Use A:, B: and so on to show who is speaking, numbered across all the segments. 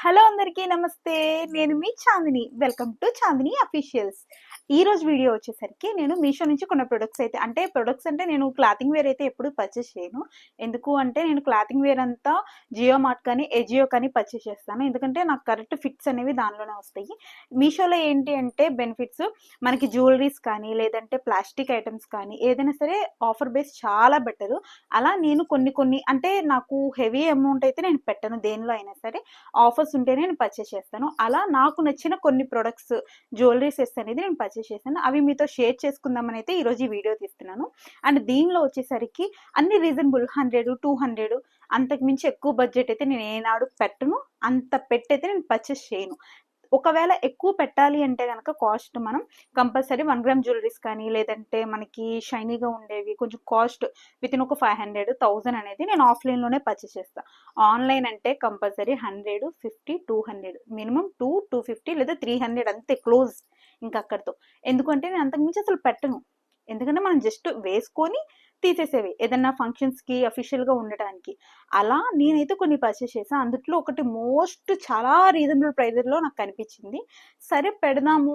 A: Hello అందరికీ నమస్తే. నేను మీ Chandini. Welcome to Chandini officials. ఈరోజు వీడియో వచ్చేసరికి నేను మీషో నుంచి కొన్ని ప్రొడక్ట్స్ అంటే నేను క్లాతింగ్ వేర్ అయితే ఎప్పుడు పర్చేస్ చేయను. ఎందుకు అంటే నేను క్లాతింగ్ వేర్ అంతా జియో మార్ట్ కానీ, ఎజియో కానీ పర్చేస్ చేస్తాను. ఎందుకంటే నాకు కరెక్ట్ ఫిట్స్ అనేవి దానిలోనే వస్తాయి. మీషోలో ఏంటి అంటే బెనిఫిట్స్ మనకి జ్యువెలరీస్ కానీ, లేదంటే ప్లాస్టిక్ ఐటమ్స్ కానీ ఏదైనా సరే ఆఫర్ బేస్ చాలా బెటరు. అలా నేను కొన్ని అంటే నాకు హెవీ అమౌంట్ అయితే నేను పెట్టను దేనిలో అయినా సరే. ఆఫర్స్ ఉంటేనే నేను పర్చేస్ చేస్తాను. అలా నాకు నచ్చిన కొన్ని ప్రొడక్ట్స్ జ్యువెలరీ సెట్స్ అనేది నేను పర్చేస్ చేశాను. అవి మీతో షేర్ చేసుకుందామని అయితే ఈరోజు ఈ వీడియో తీస్తున్నాను. అండ్ దీనిలో వచ్చేసరికి అన్ని రీజనబుల్ 100, 200 అంతకు మించి ఎక్కువ బడ్జెట్ అయితే నేను ఏనాడు పెట్టను. అంత పెట్టయితే నేను పర్చేస్ చేయను. ఒకవేళ ఎక్కువ పెట్టాలి అంటే గనక కాస్ట్ మనం కంపల్సరీ 1 గ్రామ్ జ్యువెలరీస్ కానీ, లేదంటే మనకి షైనీగా ఉండేవి కొంచెం కాస్ట్ వితిన్ ఒక 500, 1000 అనేది నేను ఆఫ్లైన్లోనే పర్చేస్ చేస్తాను. ఆన్లైన్ అంటే కంపల్సరీ 100, 50, 200 మినిమం 250 లేదా 300 అంతే క్లోజ్ ఇంకా అక్కడితో. ఎందుకంటే నేను అంతకుమించి అసలు పెట్టను. ఎందుకంటే మనం జస్ట్ వేసుకొని తీసేసేవి ఏదన్నా ఫంక్షన్స్కి అఫీషియల్గా ఉండటానికి. అలా నేనైతే కొన్ని పర్చేస్ చేశాను. అందుట్లో ఒకటి చాలా రీజనబుల్ ప్రైజెస్లో నాకు కనిపించింది. సరే పెడదాము,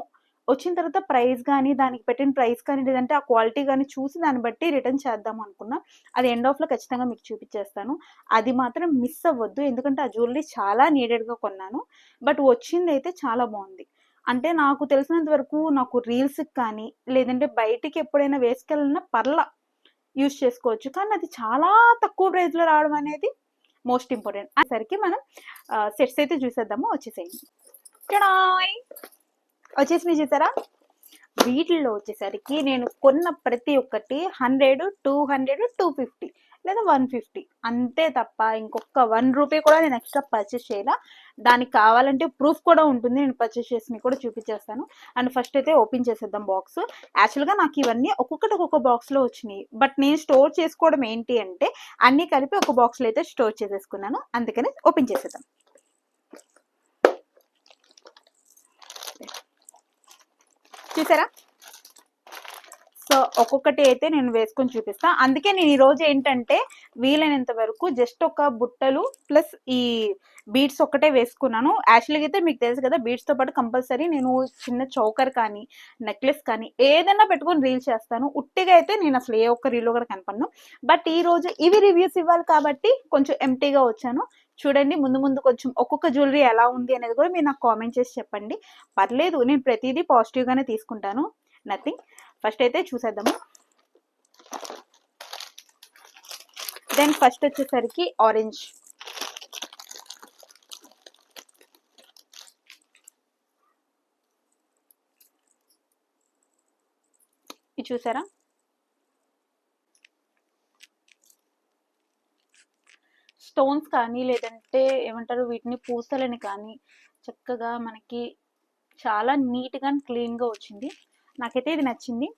A: వచ్చిన తర్వాత ప్రైస్ కానీ, దానికి పెట్టిన ప్రైస్ కానీ, లేదంటే ఆ క్వాలిటీ కానీ చూసి దాన్ని బట్టి రిటర్న్ చేద్దాం అనుకున్నా. అది ఎండ్ ఆఫ్లో ఖచ్చితంగా మీకు చూపించేస్తాను. అది మాత్రం మిస్ అవ్వద్దు. ఎందుకంటే ఆ జ్యువెలరీ చాలా నీడెడ్గా కొన్నాను. బట్ వచ్చింది అయితే చాలా బాగుంది. అంటే నాకు తెలిసినంత వరకు నాకు రీల్స్కి కానీ, లేదంటే బయటికి ఎప్పుడైనా వేసుకెళ్ళినా యూజ్ చేసుకోవచ్చు. కానీ అది చాలా తక్కువ ప్రైస్లో రావడం అనేది మోస్ట్ ఇంపార్టెంట్. సరికి మనం సెట్స్ అయితే చూసేద్దాము. వచ్చేసేయండి. వచ్చేసి చూసారా, వీటిల్లో వచ్చేసరికి నేను కొన్న ప్రతి ఒక్కటి 100, 200, 250 లేదా 150 అంతే తప్ప ఇంకొక 1 రూపీ కూడా నేను ఎక్స్ట్రా పర్చేస్ చేయాల. దానికి కావాలంటే ప్రూఫ్ కూడా ఉంటుంది, నేను పర్చేస్ చేసి కూడా చూపించేస్తాను. అండ్ ఫస్ట్ అయితే ఓపెన్ చేసేద్దాం బాక్స్. యాక్చువల్గా నాకు ఇవన్నీ ఒక్కొక్క బాక్స్లో వచ్చినాయి. బట్ నేను స్టోర్ చేసుకోవడం ఏంటి అంటే అన్నీ కలిపి ఒక బాక్స్లో అయితే స్టోర్ చేసేసుకున్నాను. అందుకని ఓపెన్ చేసేద్దాం. చూసారా, సో ఒక్కొక్కటి అయితే నేను వేసుకొని చూపిస్తా. అందుకే నేను ఈరోజు ఏంటంటే వీలైనంత వరకు జస్ట్ ఒక బుట్టలు ప్లస్ ఈ బీడ్స్ ఒక్కటే వేసుకున్నాను. యాక్చువల్గా అయితే మీకు తెలుసు కదా, బీడ్స్తో పాటు కంపల్సరీ నేను చిన్న చౌకర్ కానీ, నెక్లెస్ కానీ ఏదైనా పెట్టుకొని రీల్ చేస్తాను. ఉట్టిగా అయితే నేను అసలు ఏ ఒక్క రీల్లో కూడా కనపడను. బట్ ఈరోజు ఇవి రివ్యూస్ ఇవ్వాలి కాబట్టి కొంచెం ఎంటీగా వచ్చాను. చూడండి, ముందు కొంచెం ఒక్కొక్క జ్యువెలరీ ఎలా ఉంది అనేది కూడా మీరు నాకు కామెంట్ చేసి చెప్పండి. పర్లేదు, నేను ప్రతిదీ పాజిటివ్గానే తీసుకుంటాను. నథింగ్. ఫస్ట్ అయితే చూసేద్దాము. దెన్ ఫస్ట్ వచ్చేసరికి ఆరెంజ్. ఇది చూసారా, స్టోన్స్ కానీ, లేదంటే ఏమంటారు వీటిని పూసలని కానీ చక్కగా మనకి చాలా నీట్గా క్లీన్గా వచ్చింది. నాకైతే ఇది నచ్చింది.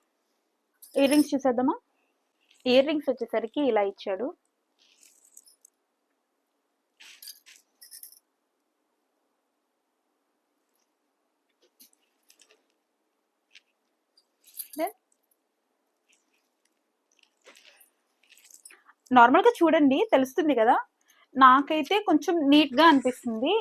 A: ఇయర్ రింగ్స్ చూసేద్దామా. ఇయర్ రింగ్స్ వచ్చేసరికి ఇలా ఇచ్చాడు. నార్మల్గా చూడండి తెలుస్తుంది కదా, నాకైతే కొంచెం నీట్గా అనిపిస్తుంది.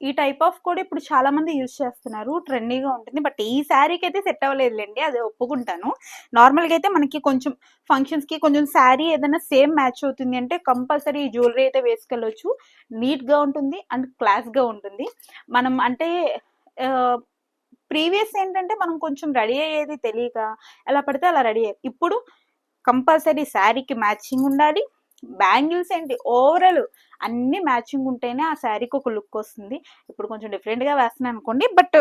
A: ఈ టైప్ ఆఫ్ కూడా ఇప్పుడు చాలా మంది యూజ్ చేస్తున్నారు, ట్రెండీగా ఉంటుంది. బట్ ఈ శారీకి అయితే సెట్ అవ్వలేదులేండి, అది ఒప్పుకుంటాను. నార్మల్గా అయితే మనకి కొంచెం ఫంక్షన్స్కి కొంచెం శారీ ఏదైనా సేమ్ మ్యాచ్ అవుతుంది అంటే కంపల్సరీ ఈ జ్యువెలరీ అయితే వేసుకెళ్ళొచ్చు. నీట్గా ఉంటుంది అండ్ క్లాస్గా ఉంటుంది. మనం అంటే ప్రీవియస్ ఏంటంటే మనం కొంచెం రెడీ అయ్యేది తెలియక ఎలా పడితే అలా రెడీ అయ్యేది. ఇప్పుడు కంపల్సరీ శారీకి మ్యాచింగ్ ఉండాలి. బ్యాంగిల్స్ ఏంటి, ఓవరాల్ అన్ని మ్యాచింగ్ ఉంటేనే ఆ శారీకి ఒక లుక్ వస్తుంది. ఇప్పుడు కొంచెం డిఫరెంట్గా వేస్తున్నాను అనుకోండి, బట్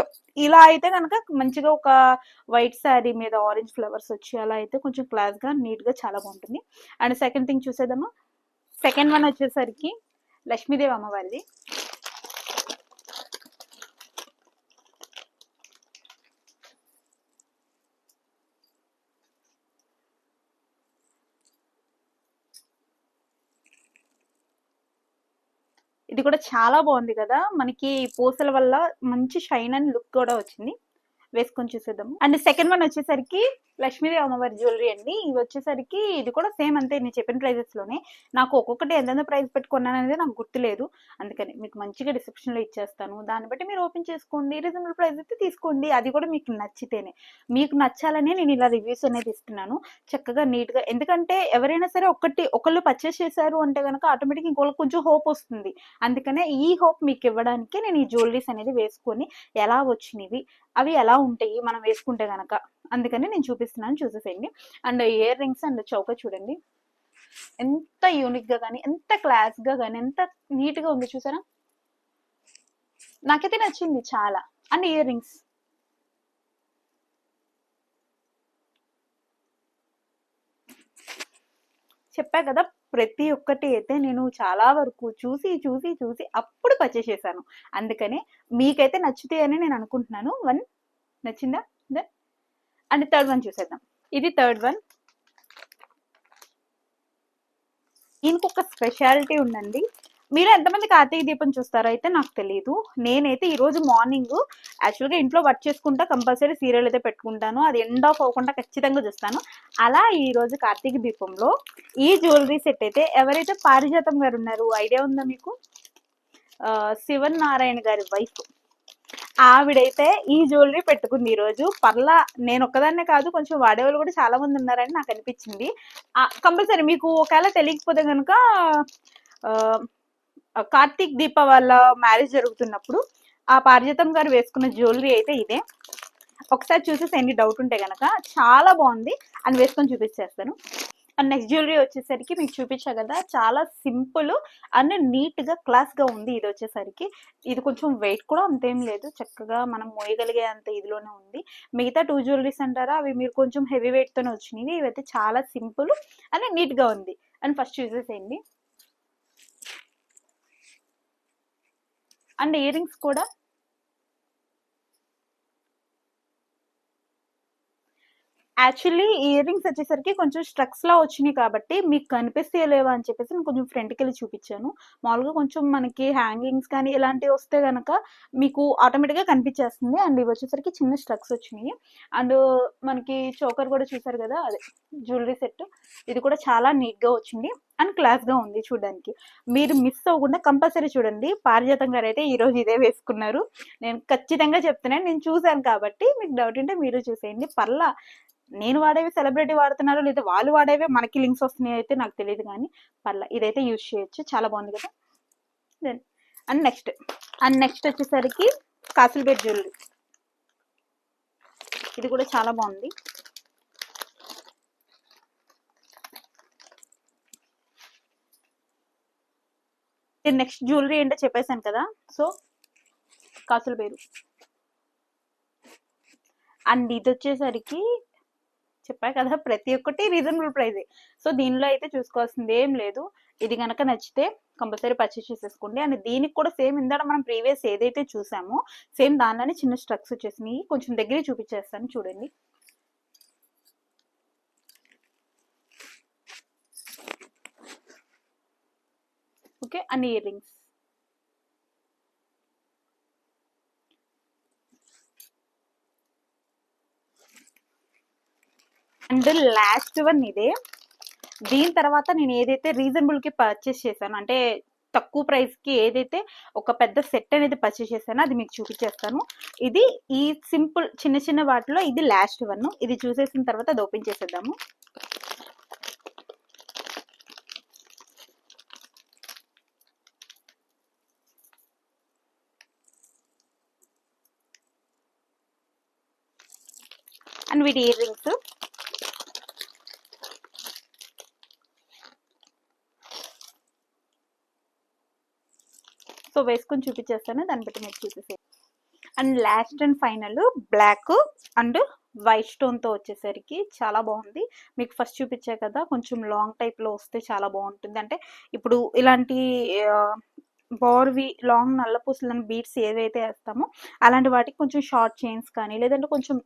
A: ఇలా అయితే కనుక మంచిగా ఒక వైట్ శారీ మీద ఆరెంజ్ ఫ్లవర్స్ వచ్చి అలా అయితే కొంచెం క్లాస్గా నీట్గా చాలా బాగుంటుంది. అండ్ సెకండ్ థింగ్ చూసేద్దామా. సెకండ్ వన్ వచ్చేసరికి లక్ష్మీదేవి అమ్మవారిది. ఇది కూడా చాలా బాగుంది కదా, మనకి పూసల వల్ల మంచి షైన్ అండ్ లుక్ కూడా వచ్చింది. వేసుకొని చూసేద్దాం. అండ్ సెకండ్ వన్ వచ్చేసరికి లక్ష్మీదేవి అమ్మవారి జ్యువెలరీ అండి. ఇవి వచ్చేసరికి ఇది కూడా సేమ్ అంతే, నేను చెప్పిన ప్రైజెస్ లోనే. నాకు ఒక్కొక్కటి ఎంతెంత ప్రైస్ పెట్టుకున్నాను అనేది నాకు గుర్తులేదు, అందుకని మీకు మంచిగా డిస్క్రిప్షన్ లో ఇచ్చేస్తాను. దాన్ని బట్టి మీరు ఓపెన్ చేసుకోండి, రీజనబుల్ ప్రైస్ అయితే తీసుకోండి, అది కూడా మీకు నచ్చితేనే. మీకు నచ్చాలనే నేను ఇలా రివ్యూస్ అనేది ఇస్తున్నాను, చక్కగా నీట్ గా. ఎందుకంటే ఎవరైనా సరే ఒకళ్ళు పర్చేస్ చేశారు అంటే కనుక ఆటోమేటిక్ ఇంకోళ్ళకి కొంచెం హోప్ వస్తుంది. అందుకనే ఈ హోప్ మీకు ఇవ్వడానికి నేను ఈ జ్యువెలరీస్ అనేది వేసుకొని ఎలా వచ్చినవి, అవి ఎలా ఉంటాయి మనం వేసుకుంటే గనక, అందుకని నేను చూపిస్తున్నాను, చూసేసేయండి. అండ్ ఇయర్ రింగ్స్ అండ్ చౌక చూడండి ఎంత యూనిక్ గా కానీ, ఎంత క్లాస్ గా కానీ, ఎంత నీట్ గా ఉంది చూసారా, నాకైతే నచ్చింది చాలా. అండ్ ఇయర్ రింగ్స్ చెప్పా కదా, ప్రతి ఒక్కటి అయితే నేను చాలా వరకు చూసి చూసి చూసి అప్పుడు పర్చేస్ చేశాను, అందుకనే మీకైతే నచ్చుతాయని నేను అనుకుంటున్నాను. వన్ నచ్చిందా? దెన్ అండ్ థర్డ్ వన్ చూసేద్దాం. ఇది థర్డ్ వన్. దీనికి ఒక స్పెషాలిటీ ఉందండి. మీరు ఎంతమంది కార్తీక దీపం చూస్తారో అయితే నాకు తెలియదు. నేనైతే ఈరోజు మార్నింగ్ యాక్చువల్గా ఇంట్లో వర్క్ చేసుకుంటా కంపల్సరీ సీరియల్ అయితే పెట్టుకుంటాను, అది ఎండ్ ఆఫ్ అవ్వకుండా ఖచ్చితంగా చూస్తాను. అలా ఈ రోజు కార్తీక దీపంలో ఈ జ్యువెలరీ సెట్ అయితే, ఎవరైతే పారిజాతం గారు ఉన్నారు, ఐడియా ఉందా మీకు? శివన్ నారాయణ గారి వైఫ్, ఆవిడైతే ఈ జ్యువెలరీ పెట్టుకుంది ఈ రోజు. పర్లా నేను ఒక్కదాన్నే కాదు, కొంచెం వాడేవాళ్ళు కూడా చాలా మంది ఉన్నారని నాకు అనిపించింది. కంపల్సరీ మీకు ఒకవేళ తెలియకపోతే కనుక కార్తీక్ దీప వాళ్ళ మ్యారేజ్ జరుగుతున్నప్పుడు ఆ పారిజాతం గారు వేసుకున్న జ్యువెలరీ అయితే ఇదే. ఒకసారి చూసేసి ఎన్ని డౌట్ ఉంటే గనక, చాలా బాగుంది అని వేసుకొని చూపించేస్తాను. అండ్ నెక్స్ట్ జ్యువెలరీ వచ్చేసరికి మీకు చూపించా కదా, చాలా సింపుల్ అండ్ నీట్ గా క్లాస్ గా ఉంది. ఇది వచ్చేసరికి ఇది కొంచెం వెయిట్ కూడా అంతేం లేదు, చక్కగా మనం మోయగలిగే అంత ఇదిలోనే ఉంది. మిగతా టూ జ్యువెలరీస్ అంటారా, అవి మీరు కొంచెం హెవీ వెయిట్ తోనే వచ్చినాయి, ఇవైతే చాలా సింపుల్ అండ్ నీట్ గా ఉంది. అండ్ ఫస్ట్ చూసేసేయండి. అండ్ ఇయర్ రింగ్స్ కూడా యాక్చువల్లీ ఇయర్ రింగ్స్ వచ్చేసరికి కొంచెం స్ట్రక్స్ లా వచ్చినాయి కాబట్టి మీకు కనిపిస్తలేవా అని చెప్పేసి నేను కొంచెం ఫ్రంట్కి వెళ్ళి చూపించాను. మామూలుగా కొంచెం మనకి హ్యాంగింగ్స్ కానీ ఇలాంటివి వస్తే కనుక మీకు ఆటోమేటిక్గా కనిపించేస్తుంది. అండ్ ఇవి వచ్చేసరికి చిన్న స్ట్రక్స్ వచ్చినాయి. అండ్ మనకి చోకర్ కూడా చూసారు కదా, అదే జ్యువెలరీ సెట్, ఇది కూడా చాలా నీట్గా వచ్చింది అండ్ క్లాస్గా ఉంది చూడడానికి. మీరు మిస్ అవ్వకుండా కంపల్సరీ చూడండి. పారిజాతం గారు అయితే ఈరోజు ఇదే వేసుకున్నారు, నేను ఖచ్చితంగా చెప్తున్నాను, నేను చూశాను కాబట్టి. మీకు డౌట్ ఉంటే మీరు చూసేయండి. పర్లా నేను వాడేవి సెలబ్రిటీ వాడుతున్నారు లేదా వాళ్ళు వాడేవి మనకి లింక్స్ వస్తున్నాయి అయితే నాకు తెలియదు, కానీ పర్లా ఇదైతే యూజ్ చేయొచ్చు, చాలా బాగుంది కదా. దెన్ అండ్ నెక్స్ట్ వచ్చేసరికి కాసులబేట్ జ్యువెలరీ, ఇది కూడా చాలా బాగుంది. నెక్స్ట్ జ్యువెలరీ ఏంటో చెప్పేశాను కదా, సో కాసులబేరు. అండ్ ఇది వచ్చేసరికి చెప్పా కదా, ప్రతి ఒక్కటి రీజనబుల్ ప్రైజే. సో దీనిలో అయితే చూసుకోవాల్సింది ఏం లేదు. ఇది కనుక నచ్చితే కంపల్సరీ పర్చేస్ చేసేసుకోండి. అండ్ దీనికి కూడా సేమ్ ఇందాక మనం ప్రీవియస్ ఏదైతే చూసామో సేమ్ దానిలోనే చిన్న స్ట్రక్స్ వచ్చేసినాయి, కొంచెం దగ్గర చూపించేస్తాను చూడండి. Okay, and ear rings. And last one ఇదే. దీని తర్వాత నేను ఏదైతే రీజనబుల్ కి పర్చేస్ చేశాను, అంటే తక్కువ ప్రైస్ కి ఏదైతే ఒక పెద్ద సెట్ అనేది పర్చేస్ చేశానో అది మీకు చూపించేస్తాను. ఇది ఈ సింపుల్ చిన్న చిన్న వాటిలో ఇది లాస్ట్ వన్. ఇది చూసేసిన తర్వాత అది ఓపెన్ చేసేద్దాము. అండ్ వీటి ఇయర్ రింగ్స్ సో వేసుకొని చూపించేస్తాను, దాన్ని బట్టి మీరు చూసేసి. And last and final black and white స్టోన్తో వచ్చేసరికి చాలా బాగుంది. మీకు ఫస్ట్ చూపించా కదా, కొంచెం లాంగ్ టైప్లో వస్తే చాలా బాగుంటుంది. అంటే ఇప్పుడు ఇలాంటి బోర్వి లాంగ్ నల్ల పూసలని బీట్స్ ఏవైతే వేస్తామో అలాంటి వాటికి కొంచెం షార్ట్ చైన్స్ కానీ, లేదంటే కొంచెం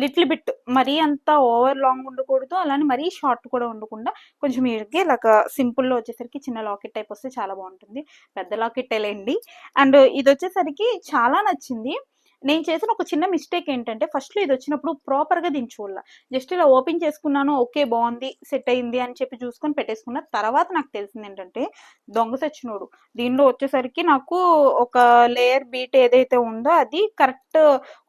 A: లిటిల్ బిట్ మరీ అంత ఓవర్ లాంగ్ ఉండకూడదు, అలానే మరీ షార్ట్ కూడా ఉండకుండా కొంచెం ఇరుగ్గా ఇలాగ సింపుల్లో వచ్చేసరికి చిన్న లాకెట్ టైప్ వస్తే చాలా బాగుంటుంది. పెద్ద లాకెట్ వెళ్ళండి. అండ్ ఇది వచ్చేసరికి చాలా నచ్చింది. నేను చేసిన ఒక చిన్న మిస్టేక్ ఏంటంటే ఫస్ట్‌లో ఇది వచ్చినప్పుడు ప్రాపర్‌గా దీన్ని చూడల. జస్ట్ ఇలా ఓపెన్ చేసుకున్నాను. ఓకే. బావుంది. సెట్ అయింది అని చెప్పి చూసుకొని పెట్టేసుకున్నా. తర్వాత నాకు తెలిసిందేంటంటే దొంగ సచ్చినోడు. దీనిలో వచ్చేసరికి నాకు ఒక లేయర్ బీట్ ఏదైతే ఉందో అది కరెక్ట్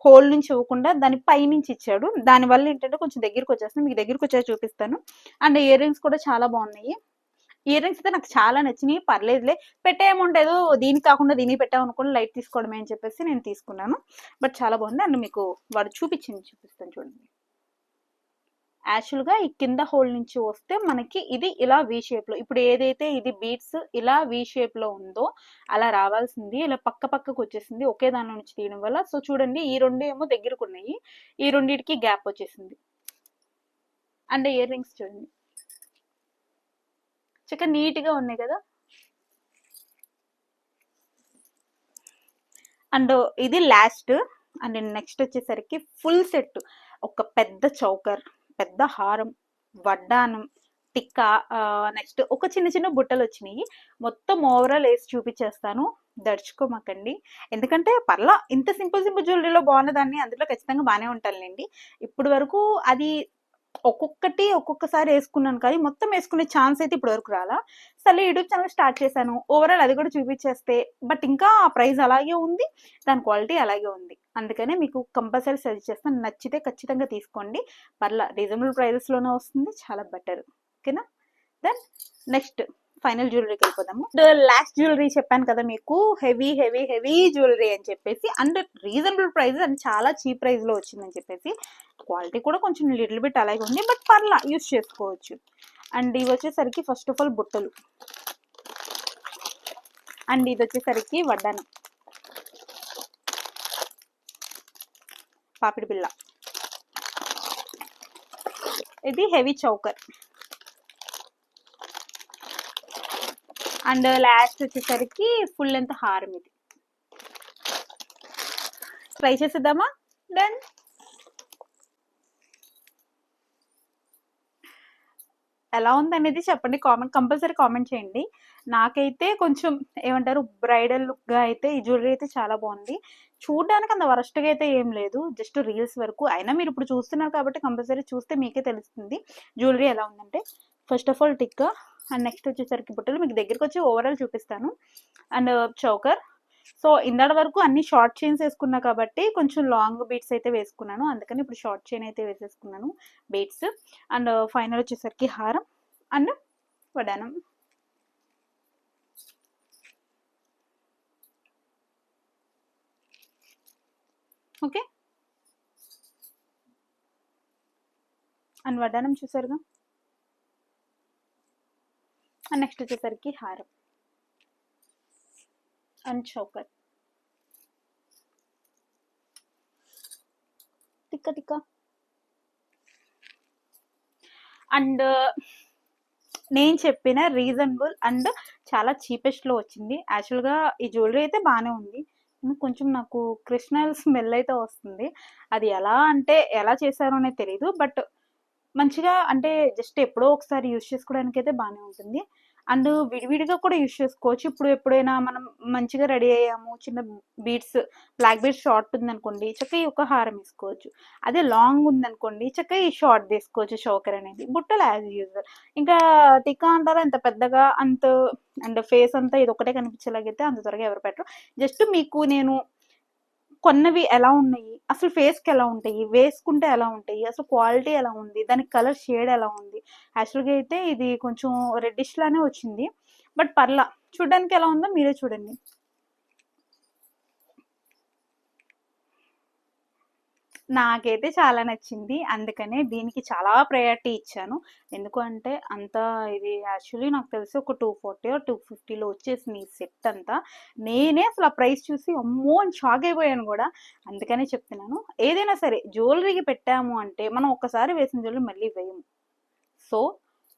A: హోల్ నుంచి ఇవ్వకుండా దాని పైనుంచి ఇచ్చాడు. దానివల్ల ఏంటంటే కొంచెం దగ్గరికొచ్చేస్తుంది. మీకు దగ్గరికొచ్చాక చూపిస్తాను. అండ్ ఇయర్ రింగ్స్ కూడా చాలా బావున్నాయి. ఇయర్ రింగ్స్ అయితే నాకు చాలా నచ్చినాయి. పర్లేదులే. పెట్టే అమౌంట్ ఏదో దీనికి కాకుండా దీనికి పెట్టామనుకోని లైట్ తీసుకోవడమే అని చెప్పేసి నేను తీసుకున్నాను. బట్ చాలా బాగుంది. అండ్ మీకు వాడు చూపిస్తాను చూడండి. యాక్చువల్‌గా ఈ కింద హోల్ నుంచి వస్తే మనకి ఇది ఇలా వి షేప్‌లో ఇప్పుడు ఏదైతే ఇది బీడ్స్ ఇలా వి షేప్‌లో ఉందో అలా రావాల్సింది. ఇలా పక్కకు వచ్చేసింది. ఒకే దానిలో నుంచి తీయడం వల్ల. సో చూడండి ఈ 2 ఏమో దగ్గరకున్నాయి. ఈ రెండిటికి గ్యాప్ వచ్చేసింది. అండ్ ఇయర్ రింగ్స్ చూడండి. చక్కగా నీట్‌గా ఉన్నాయి కదా! అండ్ ఇది లాస్ట్. అండ్ నెక్స్ట్ వచ్చేసరికి ఫుల్ సెట్. ఒక పెద్ద చౌకర్, పెద్ద హారం, వడ్డానం, టిక్కా, నెక్స్ట్ ఒక చిన్న చిన్న బుట్టలు వచ్చినాయి. మొత్తం ఓవరాల్ వేసి చూపించేస్తాను. దడుచుకోమాకండి. ఎందుకంటే పర్లా ఇంత సింపుల్ జ్యువెలరీలో బాగున్నదాన్ని అందులో ఖచ్చితంగా బాగానే ఉంటానులేండి. ఇప్పుడు వరకు అది ఒక్కొక్కటి ఒక్కొక్కసారి వేసుకున్నాను కానీ మొత్తం వేసుకునే ఛాన్స్ అయితే ఇప్పుడు వరకు రాలా. సరే యూట్యూబ్ ఛానల్ స్టార్ట్ చేశాను. ఓవరాల్ అది కూడా చూపించేస్తే బట్ ఇంకా ప్రైస్ అలాగే ఉంది. దాని క్వాలిటీ అలాగే ఉంది. అందుకనే మీకు కంపల్సరీ సజెస్ట్ చేస్తాను. నచ్చితే ఖచ్చితంగా తీసుకోండి. పర్లా రీజనబుల్ ప్రైజెస్లోనే వస్తుంది. చాలా బెటర్. ఓకేనా? దెన్ నెక్స్ట్ ఫైనల్ జ్యువెలరీకి వెళ్ళిపోదాము. లాస్ట్ జ్యువెలరీ చెప్పాను కదా మీకు హెవీ జ్యువెలరీ అని చెప్పేసి అండ్ రీజనబుల్ ప్రైస్ అండ్ చాలా చీప్ ప్రైస్ లో వచ్చిందని చెప్పేసి క్వాలిటీ కూడా కొంచెం లిటిల్ బిట్ అలాగే ఉంది బట్ పర్లా యూస్ చేసుకోవచ్చు. అండ్ ఇవి వచ్చేసరికి ఫస్ట్ ఆఫ్ ఆల్ బుట్టలు అండ్ ఇది వచ్చేసరికి వడ్డానం, పాపిడి బిళ్ళ, ఇది హెవీ చౌకర్ అండ్ లాస్ట్ వచ్చేసరికి ఫుల్ లెంత్ హారం. ఇది ట్రై చేసేద్దామా? డన్. ఎలా ఉందనేది చెప్పండి. కంపల్సరీ కామెంట్ చేయండి. నాకైతే కొంచెం ఏమంటారు బ్రైడల్ లుక్గా అయితే ఈ జ్యువెలరీ అయితే చాలా బాగుంది. చూడడానికి అంత వరస్ట్గా అయితే ఏం లేదు. జస్ట్ రీల్స్ వరకు. అయినా మీరు ఇప్పుడు చూస్తున్నారు కాబట్టి కంపల్సరీ చూస్తే మీకే తెలుస్తుంది జ్యువెలరీ ఎలా ఉందంటే. First of all tick and next వచ్చేసరికి బుట్టలు మీకు దగ్గరికి వచ్చి ఓవరాల్ చూపిస్తాను. And choker. సో ఇందాటి వరకు అన్ని షార్ట్ చైన్స్ వేసుకున్నా కాబట్టి కొంచెం లాంగ్ బీట్స్ అయితే వేసుకున్నాను. అందుకని ఇప్పుడు షార్ట్ చైన్ అయితే వేసేసుకున్నాను బీట్స్. అండ్ ఫైనల్ వచ్చేసరికి హారం అండ్ వడ్డానం. ఓకే. అండ్ వడ్డానం చూసారుగా. అండ్ నెక్స్ట్ వచ్చేసరికి హారం అండ్ చౌకర్, టిక్క అండ్ నేను చెప్పిన రీజనబుల్ అండ్ చాలా చీపెస్ట్లో వచ్చింది. యాక్చువల్గా ఈ జ్యువెలరీ అయితే బాగానే ఉంది. కొంచెం నాకు కృష్ణల్ స్మెల్ అయితే వస్తుంది. అది ఎలా అంటే ఎలా చేశారో అనేది తెలీదు బట్ మంచిగా అంటే జస్ట్ ఎప్పుడో ఒకసారి యూజ్ చేసుకోవడానికి అయితే బాగానే ఉంటుంది. అండ్ విడివిడిగా కూడా యూజ్ చేసుకోవచ్చు. ఇప్పుడు ఎప్పుడైనా మనం మంచిగా రెడీ అయ్యాము, చిన్న బీడ్స్ బ్లాక్ బీడ్స్ షార్ట్ ఉందనుకోండి చక్కగా ఈ ఒక హారం వేసుకోవచ్చు. అదే లాంగ్ ఉందనుకోండి చక్కగా ఈ షార్ట్ తీసుకోవచ్చు చౌకర్ అనేది. బుట్టలు యాజ్ యూజువల్. ఇంకా టిక్కా అంటారా అంత పెద్దగా అంత అండ్ ఫేస్ అంతా ఇది ఒకటే కనిపించేలాగైతే అంత త్వరగా ఎవరు పెట్టరు. జస్ట్ మీకు నేను కొన్నవి ఎలా ఉన్నాయి, అసలు ఫేస్కి ఎలా ఉంటాయి, వేసుకుంటే ఎలా ఉంటాయి, అసలు క్వాలిటీ ఎలా ఉంది, దానికి కలర్ షేడ్ ఎలా ఉంది. యాక్చువల్గా అయితే ఇది కొంచెం రెడ్డిష్ లానే వచ్చింది బట్ పర్లా. చూడడానికి ఎలా ఉందో మీరే చూడండి. నాకైతే చాలా నచ్చింది. అందుకనే దీనికి చాలా ప్రయారిటీ ఇచ్చాను. ఎందుకు అంటే అంత ఇది యాక్చువల్లీ నాకు తెలిసి ఒక 240 ఆర్ 250లో వచ్చేసింది ఈ సెట్ అంతా. నేనే అసలు ఆ ప్రైస్ చూసి అమ్మో అని షాక్ అయిపోయాను కూడా. అందుకనే చెప్తున్నాను ఏదైనా సరే జ్యువెలరీకి పెట్టాము అంటే మనం ఒక్కసారి వేసిన జ్యువెలరీ మళ్ళీ వేయము. సో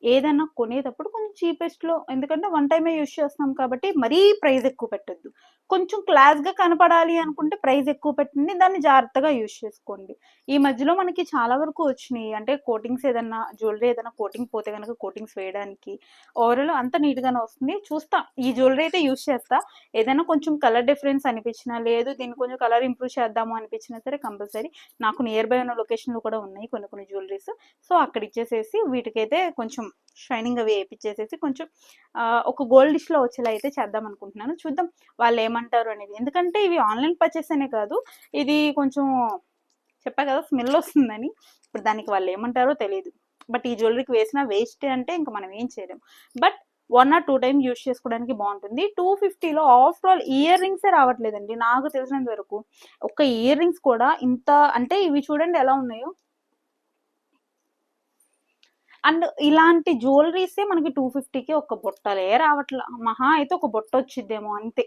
A: ఏదైనా కొనేటప్పుడు కొంచెం చీపెస్ట్‌లో, ఎందుకంటే వన్ టైమే యూజ్ చేస్తున్నాం కాబట్టి మరీ ప్రైస్ ఎక్కువ పెట్టొద్దు. కొంచెం క్లాస్‌గా కనపడాలి అనుకుంటే ప్రైస్ ఎక్కువ పెట్టండి. దాన్ని జాగ్రత్తగా యూజ్ చేసుకోండి. ఈ మధ్యలో మనకి చాలా వరకు వచ్చినియి. అంటే కోటింగ్స్ ఏదన్నా జ్యువెలరీ ఏదైనా కోటింగ్ పోతే గనక కోటింగ్స్ వేయడానికి ఓవరాల్ అంతా నీట్‌గానే వస్తుంది. చూస్తా. ఈ జ్యువెలరీ అయితే యూజ్ చేస్తా. ఏదైనా కొంచెం కలర్ డిఫరెన్స్ అనిపించినా, లేదు దీన్ని కొంచెం కలర్ ఇంప్రూవ్ చేద్దాము అనిపించినా సరే కంపల్సరీ నాకు నియర్ బై ఉన్న లొకేషన్‌లో కూడా ఉన్నాయి కొన్ని కొన్ని జ్యువెలరీస్. సో, అక్కడ ఇచ్చేసేసి వీటికైతే కొంచెం షైనింగ్ అవి ఏపిచ్చేసేసి కొంచెం ఒక గోల్డిష్‌లో వచ్చేలా అయితే చేద్దాం అనుకుంటున్నాను. చూద్దాం వాళ్ళేమంటారు అనేది. ఎందుకంటే ఇవి ఆన్‌లైన్ పర్చేస్ అనే కాదు. ఇది కొంచెం చెప్పా కదా స్మెల్ వస్తుందని. ఇప్పుడు దానికి వాళ్ళేమంటారో తెలీదు. బట్ ఈ జ్యువెలరీకి వేసినా వేస్టే అంటే ఇంక మనం ఏం చేయలేం. బట్ 1 ఆర్ 2 టైమ్ యూజ్ చేసుకోవడానికి బాగుంటుంది. 250లో ఆఫ్టర్ ఆల్ ఇయర్ రింగ్సే రావట్లేదండి నాకు తెలిసినంత వరకు. ఒక్క ఇయర్ రింగ్స్ కూడా ఇంత, అంటే ఇవి చూడండి ఎలా ఉన్నాయో. అండ్ ఇలాంటి జ్యువెలరీసే మనకి 250కి ఒక బుట్టలే రావట్ల. మహా అయితే ఒక బుట్ట వచ్చిద్దేమో అంతే.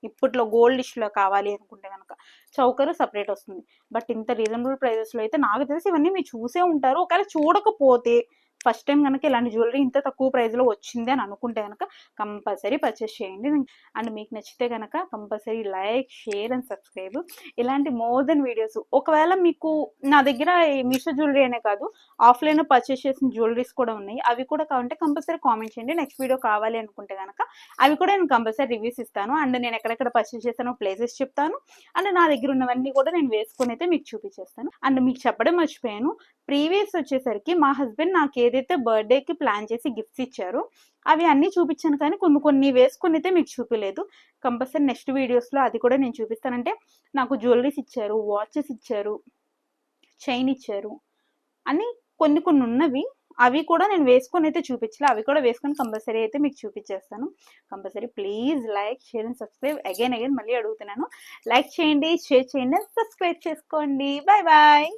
A: ఇప్పట్లో గోల్డిష్‌లో కావాలి అనుకుంటే గనక. చౌకరు సెపరేట్ వస్తుంది. బట్ ఇంత రీజనబుల్ ప్రైజెస్‌లో అయితే నాకు తెలిసి ఇవన్నీ మీరు చూసే ఉంటారు. ఒకవేళ చూడకపోతే ఫస్ట్ టైం గనక ఇలాంటి జ్యువెలరీ ఇంత తక్కువ ప్రైస్‌లో వచ్చింది అని అనుకుంటే గనక కంపల్సరీ పర్చేస్ చేయండి. అండ్ మీకు నచ్చితే గనక compulsory like, share and subscribe. ఇలాంటి మోర్ దెన్ వీడియోస్. ఒకవేళ మీకు నా దగ్గర ఈ మీషో జ్యువెలరీ అనే కాదు, ఆఫ్‌లైన్‌లో పర్చేస్ చేసిన జ్యువెలరీస్ కూడా ఉన్నాయి. అవి కూడా కావాలంటే కంపల్సరీ కామెంట్ చేయండి. నెక్స్ట్ వీడియో కావాలి అనుకుంటే గనక అవి కూడా నేను కంపల్సరీ రివ్యూస్ ఇస్తాను. అండ్ నేను ఎక్కడెక్కడ పర్చేస్ చేశానో ప్లేసెస్ చెప్తాను. అండ్ నా దగ్గర ఉన్నవన్నీ కూడా నేను వేసుకొని అయితే మీకు చూపించేస్తాను. అండ్ మీకు చెప్పడం మర్చిపోయాను. ప్రీవియస్ వచ్చేసరికి మా హస్బెండ్ నాకు ఏదైతే బర్త్‌డేకి ప్లాన్ చేసి గిఫ్ట్స్ ఇచ్చారో అవి అన్నీ చూపించాను, కానీ కొన్ని కొన్ని వేసుకొని అయితే మీకు చూపియలేదు. కంపల్సరీ నెక్స్ట్ వీడియోస్‌లో అది కూడా నేను చూపిస్తాను. అంటే నాకు జ్యువెలరీస్ ఇచ్చారు, వాచెస్ ఇచ్చారు, చైన్ ఇచ్చారు అని కొన్ని కొన్ని ఉన్నవి. అవి కూడా నేను వేసుకొని అయితే చూపించలే. అవి కూడా వేసుకొని కంపల్సరీ అయితే మీకు చూపించేస్తాను. Compulsory please like, share and subscribe. Again మళ్ళీ అడుగుతున్నాను. లైక్ చేయండి, షేర్ చేయండి, సబ్స్క్రైబ్ చేసుకోండి. Bye bye.